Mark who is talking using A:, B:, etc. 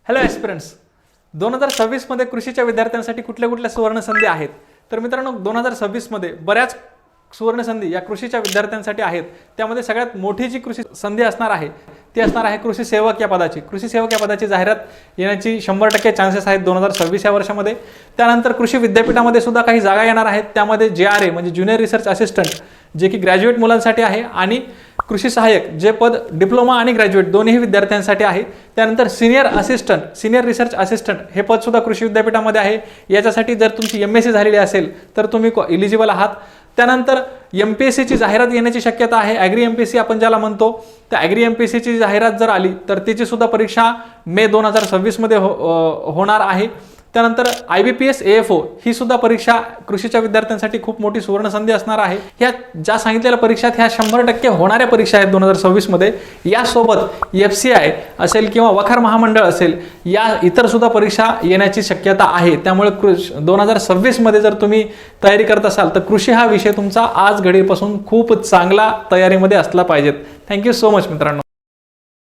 A: Hello एस्पिरंट्स, 2026 मध्ये कृषीच्या विद्यार्थ्यांसाठी कुठल्या कुठल्या सुवर्ण संधी आहेत? तर मित्रांनो, 2026 मध्ये बऱ्याच सुवर्ण संधी या कृषीच्या विद्यार्थ्यांसाठी आहेत. त्यामध्ये सगळ्यात मोठी जी कृषी संधी असणार आहे ती असणार आहे कृषी सेवक या पदाची. कृषी सेवक या पदाची जाहिरात येण्याची 100% चान्सेस आहेत 2026 या वर्षामध्ये. त्यानंतर कृषी विद्यापीठामध्ये सुद्धा काही जागा येणार आहेत. त्यामध्ये JRA म्हणजे ज्युनियर रिसर्च असिस्टंट, जे की ग्रॅज्युएट मुलांसाठी आहे, आणि कृषी सहाय्यक जे पद डिप्लोमा आणि ग्रॅज्युएट दोन्ही विद्यार्थ्यांसाठी आहे. त्यानंतर senior assistant, senior research assistant हे पद सुद्धा कृषी विद्यापीठामध्ये आहे. याच्यासाठी जर तुमची MSc झालेली असेल तर तुम्ही इलिजिबल आहात. त्यानंतर MPSC ची जाहिरात येण्याची शक्यता आहे. ॲग्री MPSC आपण ज्याला म्हणतो, त्या ॲग्री MPSC ची जाहिरात जर आली तर त्याची सुद्धा परीक्षा मे 2026 मध्ये होणार आहे. त्यानंतर IBPS AFO ही सुद्धा परीक्षा कृषीच्या विद्यार्थ्यांसाठी खूप मोठी सुवर्ण संधी असणार आहे. ह्या ज्या सांगितलेल्या परीक्षा ह्या 100% होणाऱ्या परीक्षा आहेत 2026 मध्ये. यासोबत FCI असेल किंवा वखार महामंडळ असेल, या इतर सुद्धा परीक्षा येण्याची शक्यता आहे. त्यामुळे 2026 मध्ये जर तुम्ही तयारी करत असाल तर कृषी हा विषय तुमचा आज घडीपासून खूप चांगला तयारीमध्ये असला पाहिजेत. थँक्यू सो मच मित्रांनो.